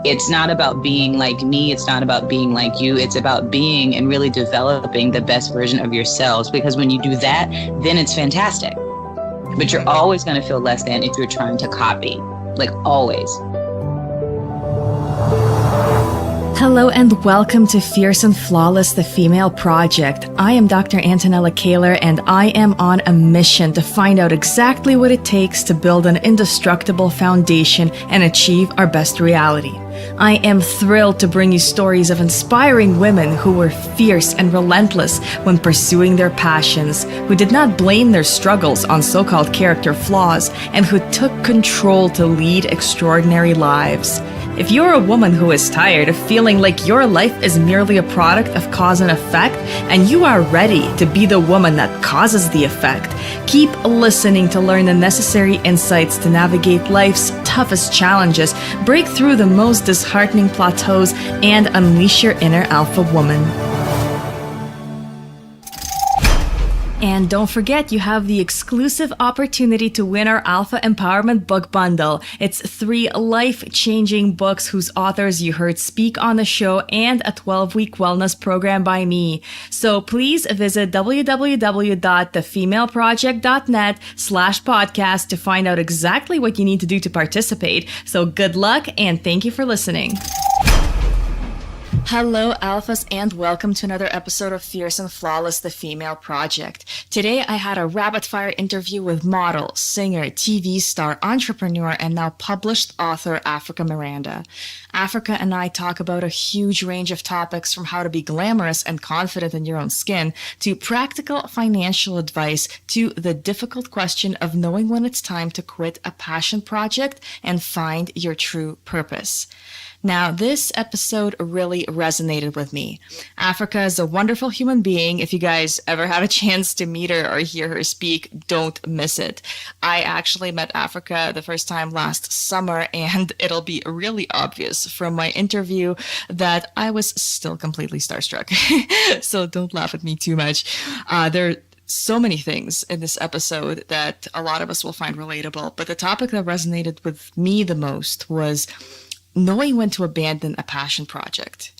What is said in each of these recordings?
It's not about being like me. It's not about being like you. It's about being and really developing the best version of yourselves. Because when you do that, then it's fantastic. But you're always going to feel less than if you're trying to copy, like always. Hello and welcome to Fierce and Flawless, the Female Project. I am Dr. Antonella Kaler, and I am on a mission to find out exactly what it takes to build an indestructible foundation and achieve our best reality. I am thrilled to bring you stories of inspiring women who were fierce and relentless when pursuing their passions, who did not blame their struggles on so-called character flaws, and who took control to lead extraordinary lives. If you're a woman who is tired of feeling like your life is merely a product of cause and effect, and you are ready to be the woman that causes the effect, keep listening to learn the necessary insights to navigate life's toughest challenges, break through the most disheartening plateaus, and unleash your inner alpha woman. And don't forget, you have the exclusive opportunity to win our Alpha Empowerment Book Bundle. It's 3 life-changing books whose authors you heard speak on the show and a 12-week wellness program by me. So please visit www.thefemaleproject.net/podcast to find out exactly what you need to do to participate. So good luck and thank you for listening. Hello, Alphas, and welcome to another episode of Fierce and Flawless, the Female Project. Today, I had a rapid-fire interview with model, singer, TV star, entrepreneur, and now published author Africa Miranda. Africa and I talk about a huge range of topics, from how to be glamorous and confident in your own skin, to practical financial advice, to the difficult question of knowing when it's time to quit a passion project and find your true purpose. Now, this episode really resonated with me. Africa is a wonderful human being. If you guys ever have a chance to meet her or hear her speak, don't miss it. I actually met Africa the first time last summer, and it'll be really obvious from my interview that I was still completely starstruck. So don't laugh at me too much. There are so many things in this episode that a lot of us will find relatable, but the topic that resonated with me the most was knowing when to abandon a passion project.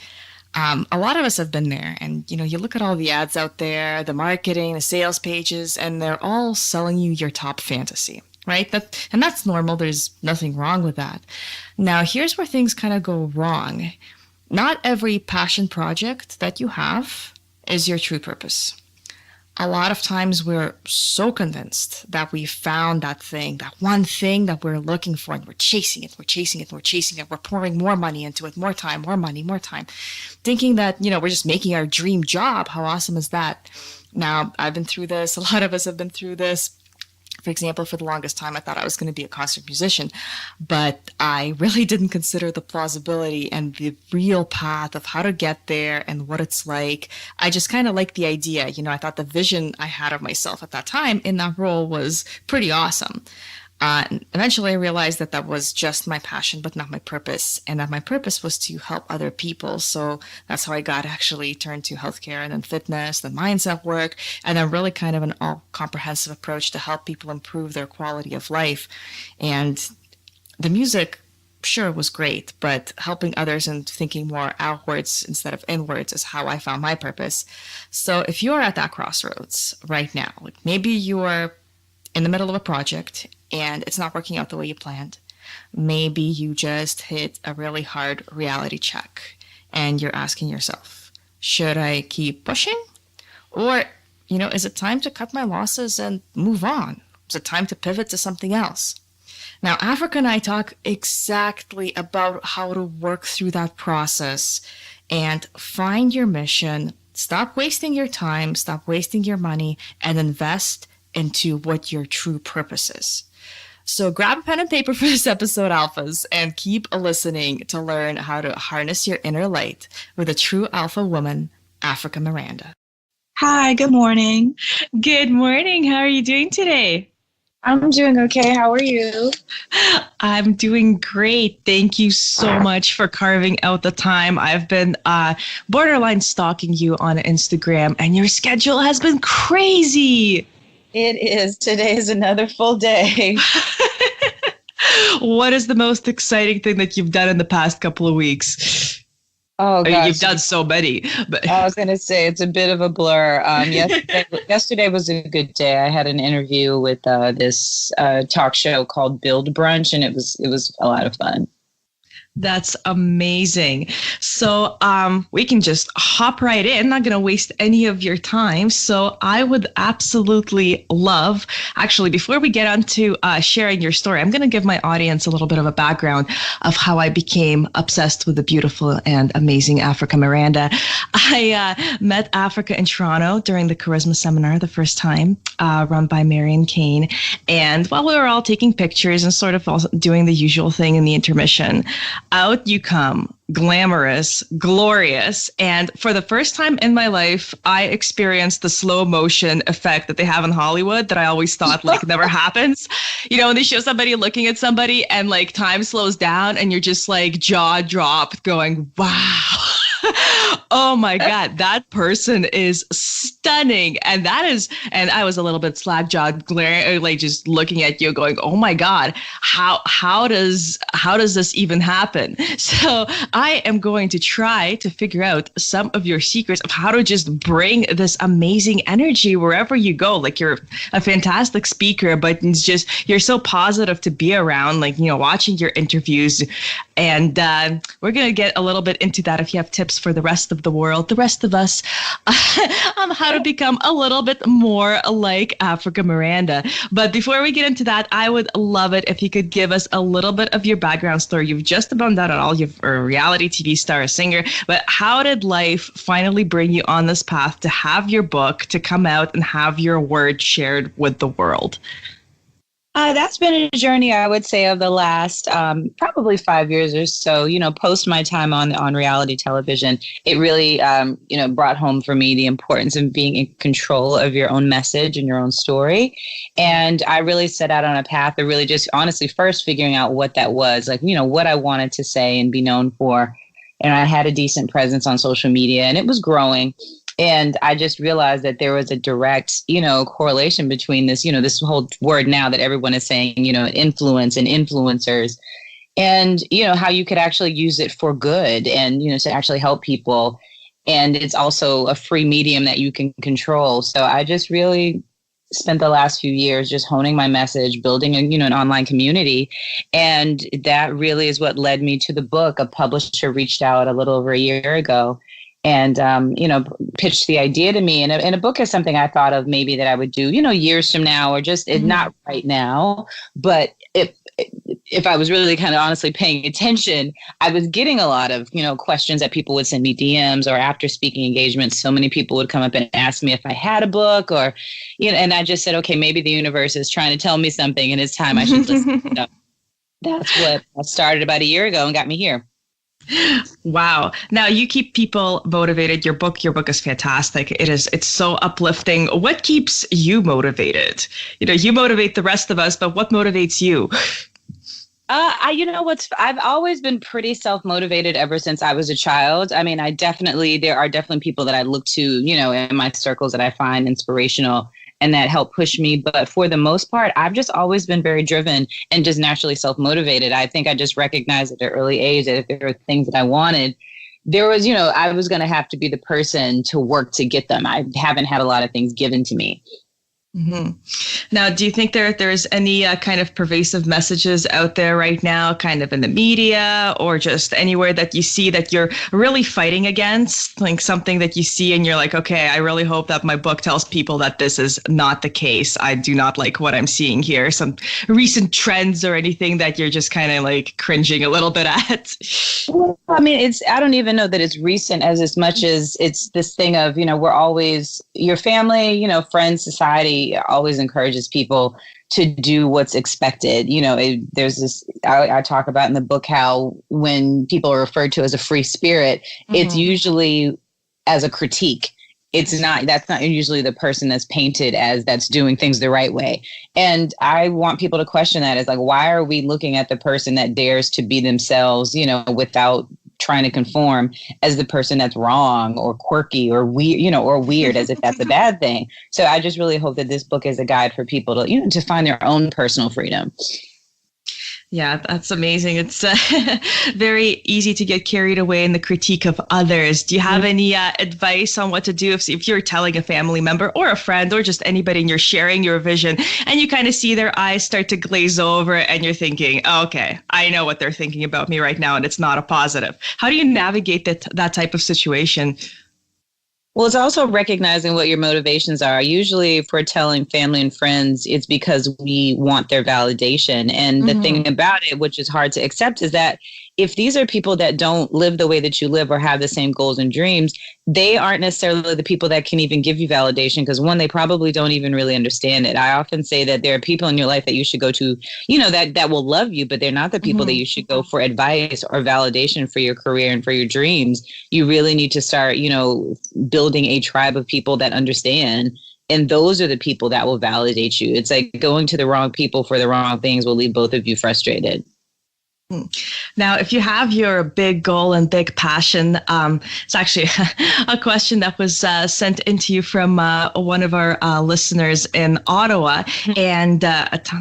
A lot of us have been there, and you look at all the ads out there, the marketing, the sales pages, and they're all selling you your top fantasy, right? And that's normal. There's nothing wrong with that. Now, here's where things kind of go wrong. Not every passion project that you have is your true purpose. A lot of times we're so convinced that we found that thing, that one thing that we're looking for, and we're chasing it. We're pouring more money into it, more time, more money, more time, thinking that, we're just making our dream job. How awesome is that? Now, I've been through this. A lot of us have been through this. For example, for the longest time, I thought I was going to be a concert musician, but I really didn't consider the plausibility and the real path of how to get there and what it's like. I just kind of liked the idea. I thought the vision I had of myself at that time in that role was pretty awesome. And eventually I realized that was just my passion, but not my purpose, and that my purpose was to help other people. So that's how I got actually turned to healthcare, and then fitness, then mindset work, and then really kind of an all-comprehensive approach to help people improve their quality of life. And the music, sure, was great, but helping others and thinking more outwards instead of inwards is how I found my purpose. So if you're at that crossroads right now, like maybe you're in the middle of a project and it's not working out the way you planned. Maybe you just hit a really hard reality check and you're asking yourself, should I keep pushing? Or, is it time to cut my losses and move on? Is it time to pivot to something else? Now, Africa and I talk exactly about how to work through that process and find your mission, stop wasting your time, stop wasting your money, and invest into what your true purpose is. So grab a pen and paper for this episode, Alphas, and keep listening to learn how to harness your inner light with a true alpha woman, Africa Miranda. Hi, good morning. Good morning. How are you doing today? I'm doing okay. How are you? I'm doing great. Thank you so much for carving out the time. I've been borderline stalking you on Instagram, and your schedule has been crazy. It is. Today is another full day. What is the most exciting thing that you've done in the past couple of weeks? Oh, I mean, gosh. you've done so many. But I was going to say it's a bit of a blur. Yesterday was a good day. I had an interview with this talk show called Build Brunch, and it was a lot of fun. That's amazing. So we can just hop right in. Not going to waste any of your time. So I would absolutely love, actually, before we get on to sharing your story, I'm going to give my audience a little bit of a background of how I became obsessed with the beautiful and amazing Africa Miranda. I met Africa in Toronto during the Charisma Seminar the first time, run by Miran Kane. And while we were all taking pictures and sort of also doing the usual thing in the intermission, out you come, glamorous, glorious. And for the first time in my life, I experienced the slow motion effect that they have in Hollywood that I always thought like never happens. You know, when they show somebody looking at somebody and like time slows down and you're just like jaw dropped going, wow. Oh my God, that person is stunning. And I was a little bit slack-jawed, glaring, like just looking at you going, oh my God, how does this even happen? So I am going to try to figure out some of your secrets of how to just bring this amazing energy wherever you go. Like you're a fantastic speaker, but it's just, you're so positive to be around, like, you know, watching your interviews. And we're going to get a little bit into that if you have tips for the rest of the world, the rest of us, on how to become a little bit more like Africa Miranda. But before we get into that, I would love it if you could give us a little bit of your background story. You've just about done it all. You're a reality TV star, a singer, but how did life finally bring you on this path to have your book, to come out and have your word shared with the world? That's been a journey, I would say, of the last probably 5 years or so. You know, post my time on reality television, it really, brought home for me the importance of being in control of your own message and your own story. And I really set out on a path of really just honestly first figuring out what that was, like, you know, what I wanted to say and be known for. And I had a decent presence on social media and it was growing. And I just realized that there was a direct, correlation between this, this whole word now that everyone is saying, influence and influencers, and, how you could actually use it for good and, to actually help people. And it's also a free medium that you can control. So I just really spent the last few years just honing my message, building an online community. And that really is what led me to the book. A publisher reached out a little over a year ago and, pitched the idea to me. And a book is something I thought of maybe that I would do, years from now, or just not right now. But if I was really kind of honestly paying attention, I was getting a lot of, questions that people would send me DMs, or after speaking engagements, so many people would come up and ask me if I had a book, or, and I just said, okay, maybe the universe is trying to tell me something and it's time I should listen. That's what started about a year ago and got me here. Wow. Now you keep people motivated. Your book is fantastic. It's so uplifting. What keeps you motivated? You motivate the rest of us, but what motivates you? I've always been pretty self-motivated ever since I was a child. I mean, there are definitely people that I look to, in my circles that I find inspirational and that help push me. But for the most part, I've just always been very driven and just naturally self-motivated. I think I just recognized at an early age that if there were things that I wanted, there was, I was going to have to be the person to work to get them. I haven't had a lot of things given to me. Mm-hmm. Now, do you think there's any kind of pervasive messages out there right now, kind of in the media or just anywhere that you see that you're really fighting against, like something that you see and you're like, okay, I really hope that my book tells people that this is not the case. I do not like what I'm seeing here. Some recent trends or anything that you're just kind of like cringing a little bit at? Well, I mean, I don't even know that it's recent as much as it's this thing of, we're always your family, friends, society always encourages people to do what's expected. There's this, I talk about in the book how when people are referred to as a free spirit, it's usually as a critique. That's not usually the person that's painted as that's doing things the right way. And I want people to question that. It's like, why are we looking at the person that dares to be themselves, without trying to conform as the person that's wrong or quirky or weird, as if that's a bad thing. So I just really hope that this book is a guide for people to, to find their own personal freedom. Yeah, that's amazing. It's very easy to get carried away in the critique of others. Do you have any advice on what to do if you're telling a family member or a friend or just anybody and you're sharing your vision and you kind of see their eyes start to glaze over and you're thinking, oh, okay, I know what they're thinking about me right now and it's not a positive. How do you navigate that type of situation? Well, it's also recognizing what your motivations are. Usually, if we're telling family and friends, it's because we want their validation. And the thing about it, which is hard to accept, is that if these are people that don't live the way that you live or have the same goals and dreams, they aren't necessarily the people that can even give you validation because, one, they probably don't even really understand it. I often say that there are people in your life that you should go to, that will love you, but they're not the people that you should go for advice or validation for your career and for your dreams. You really need to start, building a tribe of people that understand. And those are the people that will validate you. It's like going to the wrong people for the wrong things will leave both of you frustrated. Now, if you have your big goal and big passion, it's actually a question that was sent into you from one of our listeners in Ottawa and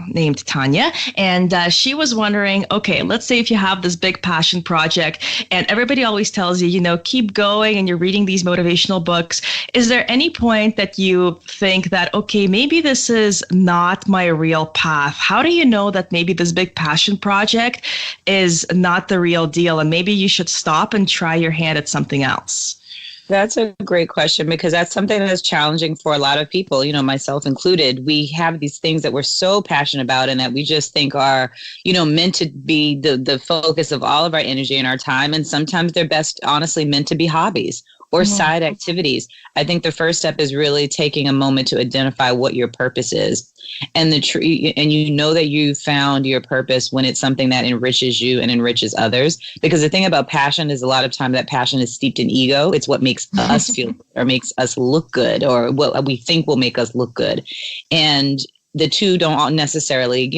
named Tanya. And she was wondering, okay, let's say if you have this big passion project and everybody always tells you, keep going and you're reading these motivational books. Is there any point that you think that, okay, maybe this is not my real path? How do you know that maybe this big passion project is not the real deal and maybe you should stop and try your hand at something else? That's a great question because that's something that is challenging for a lot of people, myself included. We have these things that we're so passionate about and that we just think are, meant to be the focus of all of our energy and our time. And sometimes they're best, honestly, meant to be hobbies or side activities. I think the first step is really taking a moment to identify what your purpose is. And that you found your purpose when it's something that enriches you and enriches others. Because the thing about passion is a lot of time that passion is steeped in ego. It's what makes us feel or makes us look good or what we think will make us look good. And the two don't necessarily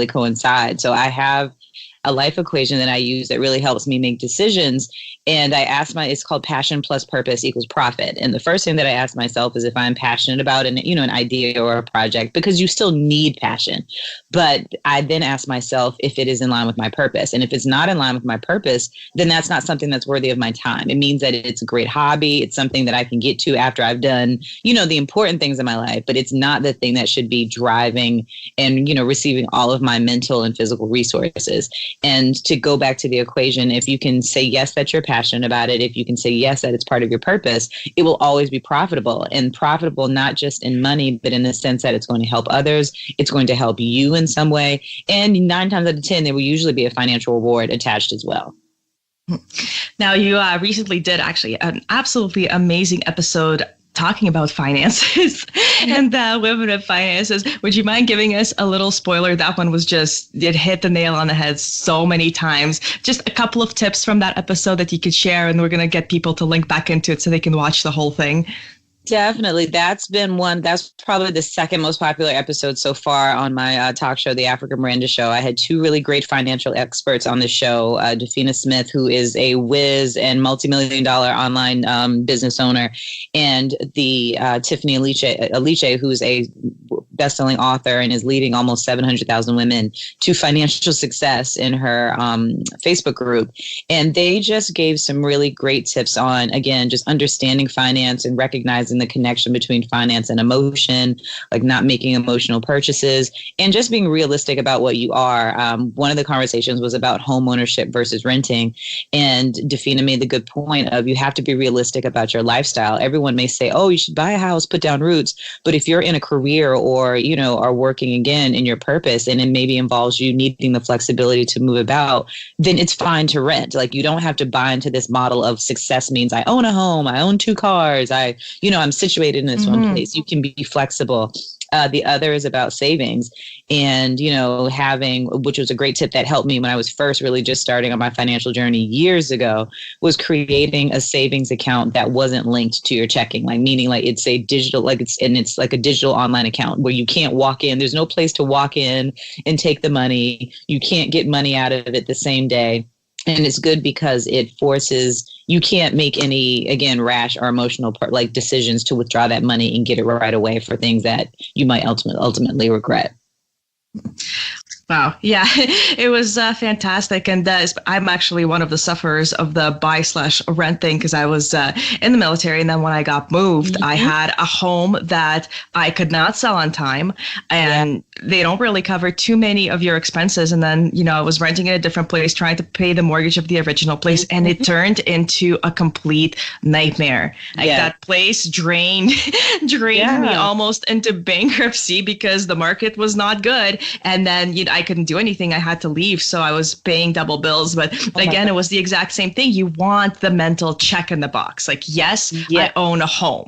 coincide. So I have a life equation that I use that really helps me make decisions. And it's called passion plus purpose equals profit. And the first thing that I ask myself is if I'm passionate about an idea or a project, because you still need passion. But I then ask myself if it is in line with my purpose. And if it's not in line with my purpose, then that's not something that's worthy of my time. It means that it's a great hobby. It's something that I can get to after I've done, the important things in my life, but it's not the thing that should be driving and, receiving all of my mental and physical resources. And to go back to the equation, if you can say yes, that you're passionate about it, if you can say yes, that it's part of your purpose, it will always be profitable, and profitable not just in money, but in the sense that it's going to help others. It's going to help you in some way. And 9 times out of 10, there will usually be a financial reward attached as well. Now, you recently did actually an absolutely amazing episode talking about finances and women of finances. Would you mind giving us a little spoiler? That one was it hit the nail on the head so many times. Just a couple of tips from that episode that you could share, and we're going to get people to link back into it so they can watch the whole thing. Definitely. That's probably the second most popular episode so far on my talk show, the Africa Miranda show. I had 2 really great financial experts on the show, Dafina Smith, who is a whiz and multi-million-dollar online business owner, and the Tiffany Aliche, who's a best-selling author and is leading almost 700,000 women to financial success in her Facebook group. And they just gave some really great tips on, again, just understanding finance and recognizing the connection between finance and emotion, like not making emotional purchases and just being realistic about what you are. One of the conversations was about home ownership versus renting. And Dafina made the good point of you have to be realistic about your lifestyle. Everyone may say, oh, you should buy a house, put down roots. But if you're in a career or, are working again in your purpose and it maybe involves you needing the flexibility to move about, then it's fine to rent. Like you don't have to buy into this model of success means I own a home, I own 2 cars, I'm situated in this one place. You can be flexible. The other is about savings and, which was a great tip that helped me when I was first really just starting on my financial journey years ago, was creating a savings account that wasn't linked to your checking, meaning it's a digital, it's like a digital online account where you can't walk in. There's no place to walk in and take the money. You can't get money out of it the same day. And it's good because it forces, you can't make any, again, rash or emotional decisions to withdraw that money and get it right away for things that you might ultimately regret. Wow. Yeah, it was fantastic. And I'm actually one of the sufferers of the buy/rent thing because I was in the military. And then when I got moved, I had a home that I could not sell on time. And they don't really cover too many of your expenses. And then, I was renting in a different place, trying to pay the mortgage of the original place. And it turned into a complete nightmare. Like that place drained me almost into bankruptcy because the market was not good. And then, I couldn't do anything. I had to leave. So I was paying double bills. But again, it was the exact same thing. You want the mental check in the box. Like, yes, I own a home.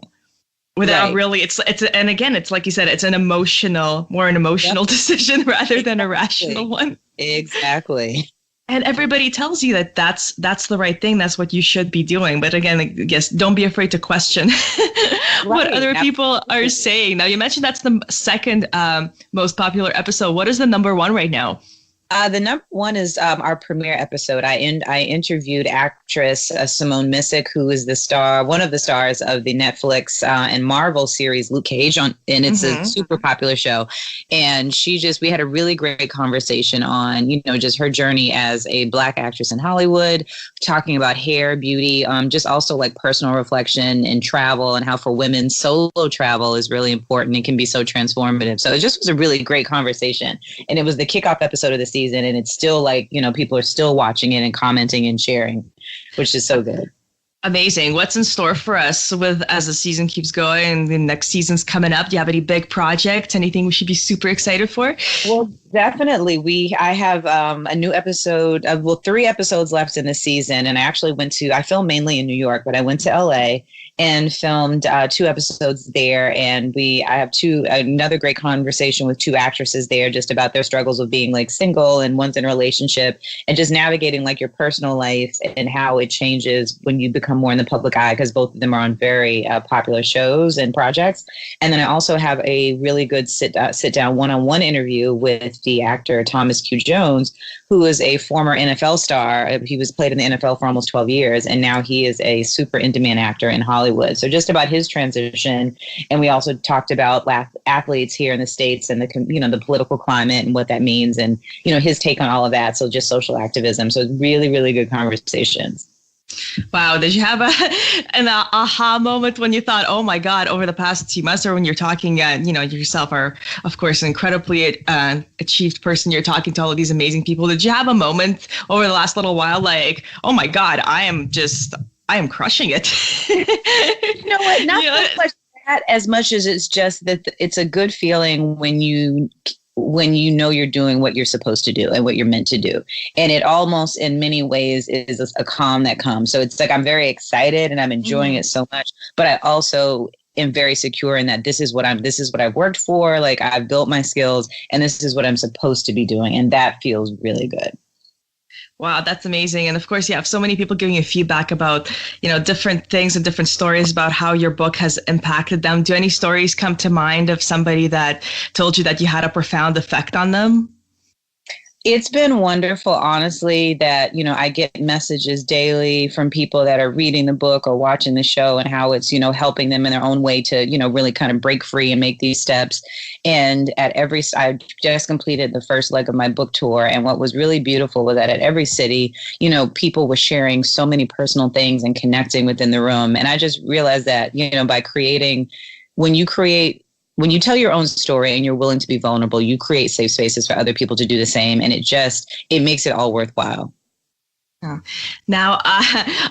Without really, it's and again, it's like you said, it's more an emotional decision rather than a rational one. Exactly. And everybody tells you that that's the right thing. That's what you should be doing. But again, I guess don't be afraid to question what other people are saying. Now, you mentioned that's the second most popular episode. What is the number one right now? The number one is our premiere episode. I interviewed actress Simone Missick, who is one of the stars of the Netflix and Marvel series Luke Cage, and it's a super popular show. And we had a really great conversation on, just her journey as a Black actress in Hollywood, talking about hair, beauty, just also like personal reflection and travel, and how for women solo travel is really important and can be so transformative. So it just was a really great conversation, and it was the kickoff episode of the season, and it's still like, people are still watching it and commenting and sharing, which is so good. Amazing. What's in store for us as the season keeps going and the next season's coming up? Do you have any big projects, anything we should be super excited for? Well, definitely. I have a new episode, 3 episodes left in the season. And I filmed mainly in New York, but I went to LA and filmed 2 episodes there. And I have another great conversation with 2 actresses there, just about their struggles of being like single and one's in a relationship, and just navigating like your personal life and how it changes when you become more in the public eye, because both of them are on very popular shows and projects. And then I also have a really good sit down one-on-one interview with the actor Thomas Q. Jones, who is a former NFL star. He was played in the NFL for almost 12 years, and now he is a super in-demand actor in Hollywood. So just about his transition. And we also talked about athletes here in the States and the political climate and what that means, and, his take on all of that. So just social activism. So really, really good conversations. Wow. Did you have an aha moment when you thought, oh my God, over the past 2 months, or when you're talking, yourself are, of course, an incredibly achieved person. You're talking to all of these amazing people. Did you have a moment over the last little while, like, oh my God, I am crushing it? You know what? Not so much that as much as it's just that it's a good feeling when you know you're doing what you're supposed to do and what you're meant to do. And it almost in many ways is a calm that comes. So it's like I'm very excited and I'm enjoying it so much, but I also am very secure in that this is what I've worked for. Like, I've built my skills and this is what I'm supposed to be doing. And that feels really good. Wow, that's amazing. And of course, you have so many people giving you feedback about, different things and different stories about how your book has impacted them. Do any stories come to mind of somebody that told you that you had a profound effect on them? It's been wonderful, honestly, that, I get messages daily from people that are reading the book or watching the show, and how it's, helping them in their own way to, really kind of break free and make these steps. And I just completed the first leg of my book tour. And what was really beautiful was that at every city, people were sharing so many personal things and connecting within the room. And I just realized that, by when you tell your own story and you're willing to be vulnerable, you create safe spaces for other people to do the same. And it makes it all worthwhile. Now,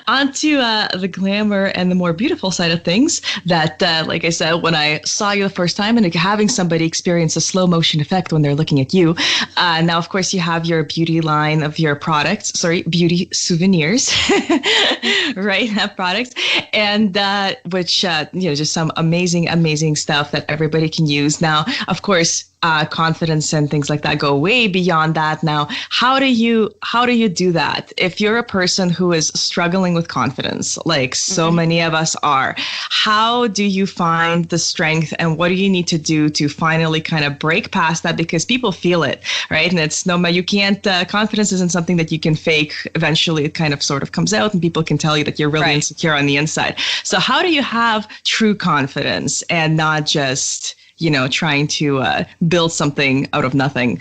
on to the glamour and the more beautiful side of things that, like I said, when I saw you the first time and having somebody experience a slow motion effect when they're looking at you. Now, of course, you have your beauty line of your beauty souvenirs, right? Products. And which, just some amazing, amazing stuff that everybody can use. Now, of course, confidence and things like that go way beyond that. Now, how do you do that? If you're a person who is struggling with confidence, like so many of us are, how do you find the strength, and what do you need to do to finally kind of break past that? Because people feel it, right? And it's you can't, confidence isn't something that you can fake. Eventually it kind of sort of comes out and people can tell you that you're really insecure on the inside. So how do you have true confidence and not just trying to build something out of nothing?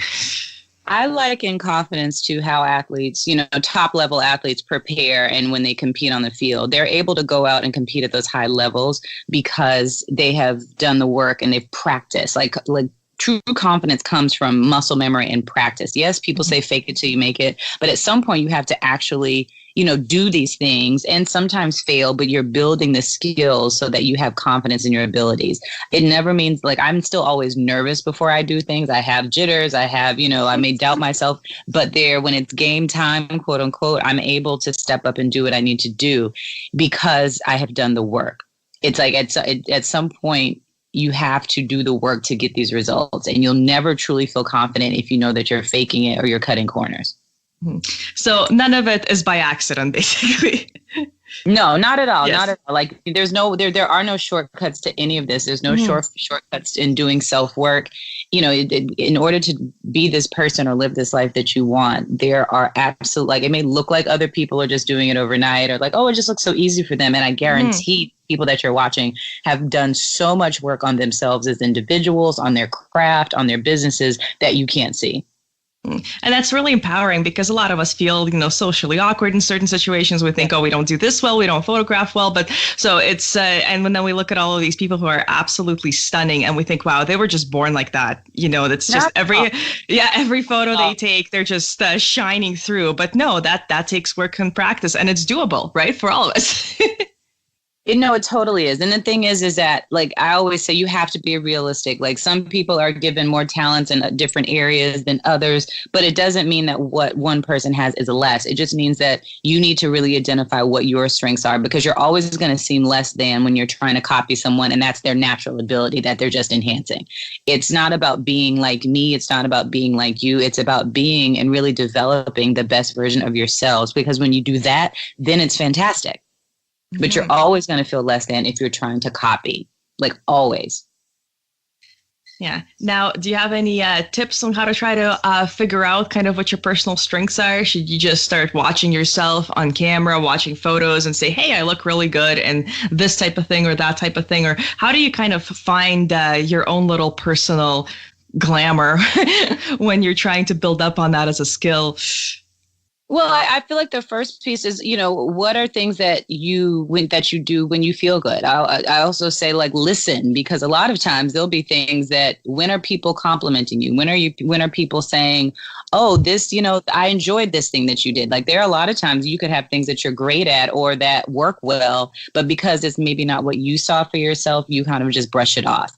I liken confidence to how athletes, top level athletes prepare, and when they compete on the field, they're able to go out and compete at those high levels because they have done the work and they've practiced. Like true confidence comes from muscle memory and practice. Yes, people say fake it till you make it, but at some point you have to actually do these things and sometimes fail, but you're building the skills so that you have confidence in your abilities. It never means like I'm still always nervous before I do things. I have jitters. I have, I may doubt myself, but when it's game time, quote unquote, I'm able to step up and do what I need to do because I have done the work. It's like at some point, you have to do the work to get these results, and you'll never truly feel confident if you know that you're faking it or you're cutting corners. So none of it is by accident, basically. No, not at all. Yes. Not at all. Like there are no shortcuts to any of this. There's no shortcuts in doing self-work. In order to be this person or live this life that you want, there are it may look like other people are just doing it overnight or like, oh, it just looks so easy for them. And I guarantee people that you're watching have done so much work on themselves as individuals, on their craft, on their businesses that you can't see. And that's really empowering because a lot of us feel, socially awkward in certain situations. We think, oh, we don't do this well, we don't photograph well. But so it's, and then we look at all of these people who are absolutely stunning and we think, wow, they were just born like that. That's just every photo they take, they're just shining through. But no, that takes work and practice, and it's doable, right? For all of us. It totally is. And the thing is that, like, I always say you have to be realistic. Like, some people are given more talents in different areas than others, but it doesn't mean that what one person has is less. It just means that you need to really identify what your strengths are, because you're always going to seem less than when you're trying to copy someone, and that's their natural ability that they're just enhancing. It's not about being like me. It's not about being like you. It's about being and really developing the best version of yourselves, because when you do that, then it's fantastic. But you're always going to feel less than if you're trying to copy, like always. Yeah. Now, do you have any tips on how to try to figure out kind of what your personal strengths are? Should you just start watching yourself on camera, watching photos and say, hey, I look really good and this type of thing or that type of thing? Or how do you kind of find your own little personal glamour when you're trying to build up on that as a skill? Well, I feel like the first piece is, what are things that you do when you feel good? I also say, like, listen, because a lot of times there'll be things that, when are people complimenting you? When are people saying, oh, this, I enjoyed this thing that you did. Like, there are a lot of times you could have things that you're great at or that work well, but because it's maybe not what you saw for yourself, you kind of just brush it off.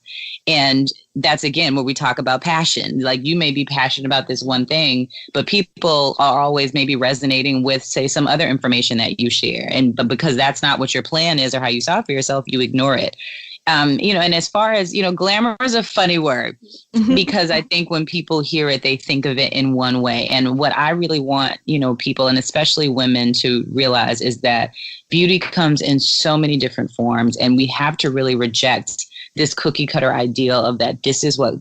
And that's, again, where we talk about passion. Like, you may be passionate about this one thing, but people are always maybe resonating with, say, some other information that you share. But because that's not what your plan is or how you saw it for yourself, you ignore it. And as far as, glamour is a funny word, because I think when people hear it, they think of it in one way. And what I really want, people, and especially women, to realize is that beauty comes in so many different forms, and we have to really reject this cookie cutter ideal of that this is what,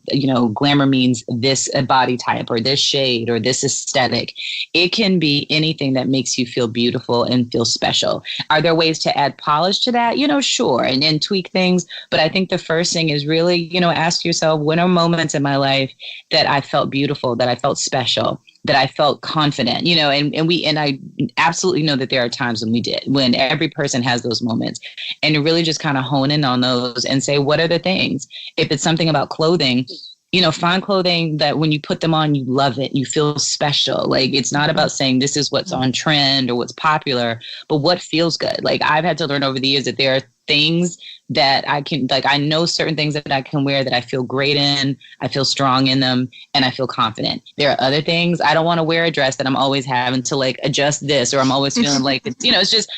glamour means, this body type or this shade or this aesthetic. It can be anything that makes you feel beautiful and feel special. Are there ways to add polish to that? Sure, and tweak things. But I think the first thing is really, ask yourself, when are moments in my life that I felt beautiful, that I felt special, that I felt confident, and I absolutely know that there are times when every person has those moments, and to really just kind of hone in on those and say, what are the things? If it's something about clothing, find clothing that when you put them on, you love it, you feel special. Like, it's not about saying this is what's on trend or what's popular, but what feels good. Like, I've had to learn over the years that there are things that I can, like, I know certain things that I can wear that I feel great in, I feel strong in them, and I feel confident. There are other things, I don't want to wear a dress that I'm always having to, like, adjust this, or I'm always feeling like, it's just,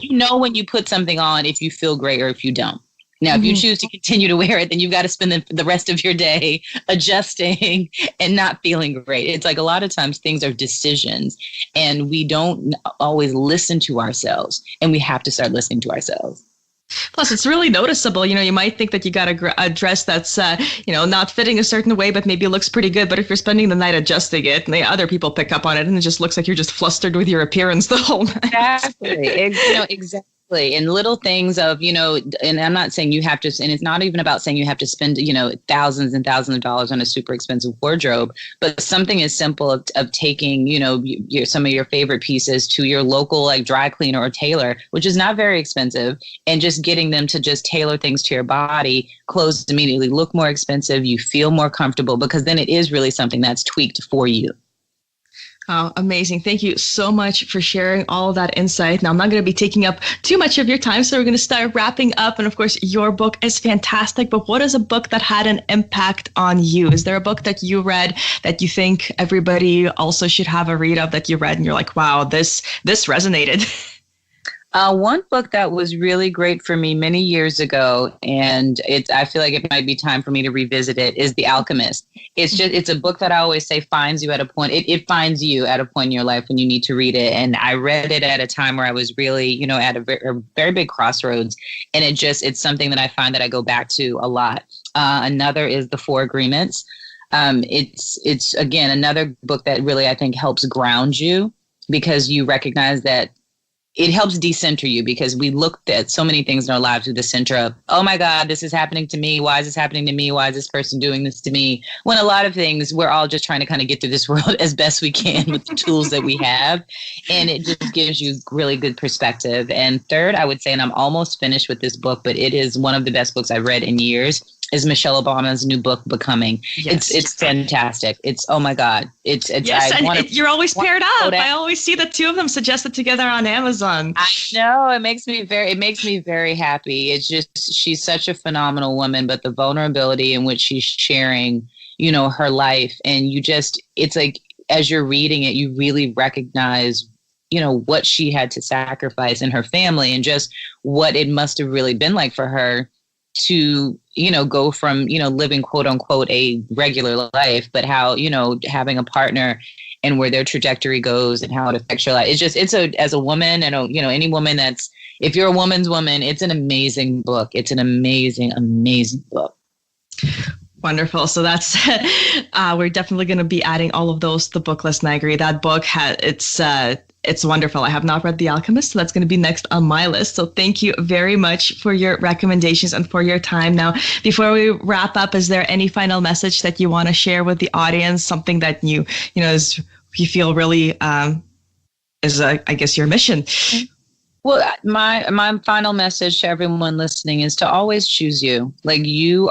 when you put something on, if you feel great or if you don't. Now, if you choose to continue to wear it, then you've got to spend the rest of your day adjusting and not feeling great. It's like, a lot of times things are decisions, and we don't always listen to ourselves, and we have to start listening to ourselves. Plus, it's really noticeable. You might think that you got a dress that's, not fitting a certain way, but maybe it looks pretty good. But if you're spending the night adjusting it, and the other people pick up on it, and it just looks like you're just flustered with your appearance the whole night. Exactly. Exactly. Exactly. And little things of, and I'm not saying you have to, and it's not even about saying you have to spend, thousands and thousands of dollars on a super expensive wardrobe, but something as simple of taking, some of your favorite pieces to your local like dry cleaner or tailor, which is not very expensive, and just getting them to just tailor things to your body. Clothes immediately look more expensive. You feel more comfortable because then it is really something that's tweaked for you. Oh, amazing. Thank you so much for sharing all of that insight. Now, I'm not going to be taking up too much of your time, so we're going to start wrapping up. And of course, your book is fantastic, but what is a book that had an impact on you? Is there a book that you read that you think everybody also should have a read of, that you read and you're like, wow, this resonated? One book that was really great for me many years ago, and I feel like it might be time for me to revisit it, is The Alchemist. It's a book that I always say finds you at a point. It finds you at a point in your life when you need to read it. And I read it at a time where I was really, at a very big crossroads. And it's something that I find that I go back to a lot. Another is The Four Agreements. It's again, another book that really, I think, helps ground you, because you recognize that it helps decenter you, because we looked at so many things in our lives through the center of, oh my God, this is happening to me. Why is this happening to me? Why is this person doing this to me? When a lot of things, we're all just trying to kind of get through this world as best we can with the tools that we have. And it just gives you really good perspective. And third, I would say, and I'm almost finished with this book, but it is one of the best books I've read in years, is Michelle Obama's new book, Becoming. Yes. It's fantastic. It's, oh my God. It's yes, you're always paired up. I always see the two of them suggested together on Amazon. I know, it makes me very happy. It's just, she's such a phenomenal woman, but the vulnerability in which she's sharing, her life, and it's like, as you're reading it, you really recognize, what she had to sacrifice in her family, and just what it must have really been like for her to, go from, living quote unquote a regular life, but how, having a partner and where their trajectory goes and how it affects your life. As a woman, and, any woman if you're a woman's woman, it's an amazing book. It's an amazing, amazing book. Wonderful. So that's, we're definitely going to be adding all of those to the book list. And I agree, that book it's wonderful. I have not read The Alchemist, so that's going to be next on my list. So thank you very much for your recommendations and for your time. Now, before we wrap up, is there any final message that you want to share with the audience? Something that you feel really is, I guess, your mission? Well, my final message to everyone listening is to always choose you. Like, you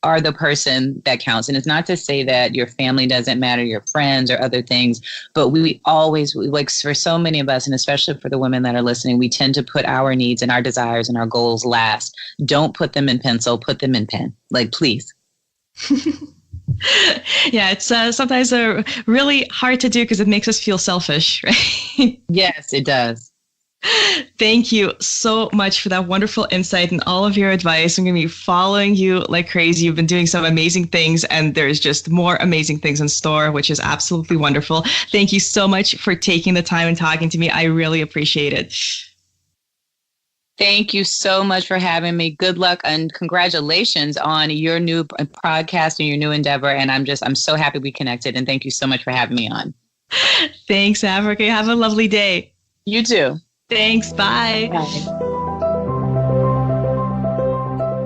are the person that counts. And it's not to say that your family doesn't matter, your friends or other things, but we always, like, for so many of us, and especially for the women that are listening, we tend to put our needs and our desires and our goals last. Don't put them in pencil, put them in pen. Like, please. Yeah, it's sometimes really hard to do because it makes us feel selfish, right? Yes, it does. Thank you so much for that wonderful insight and all of your advice. I'm going to be following you like crazy. You've been doing some amazing things, and there's just more amazing things in store, which is absolutely wonderful. Thank you so much for taking the time and talking to me. I really appreciate it. Thank you so much for having me. Good luck and congratulations on your new podcast and your new endeavor. And I'm so happy we connected. And thank you so much for having me on. Thanks, Africa. Have a lovely day. You too. Thanks. Bye. Bye.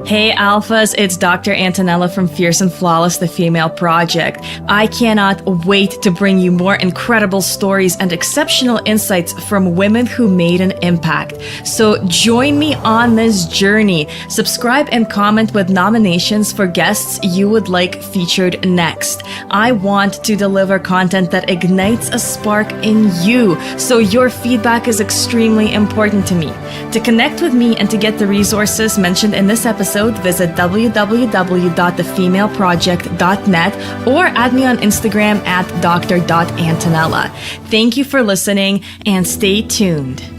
Hey Alphas, it's Dr. Antonella from Fierce and Flawless, the Female Project. I cannot wait to bring you more incredible stories and exceptional insights from women who made an impact. So join me on this journey. Subscribe and comment with nominations for guests you would like featured next. I want to deliver content that ignites a spark in you, so your feedback is extremely important to me. To connect with me and to get the resources mentioned in this episode, visit www.thefemaleproject.net or add me on Instagram at dr.antonella. Thank you for listening and stay tuned.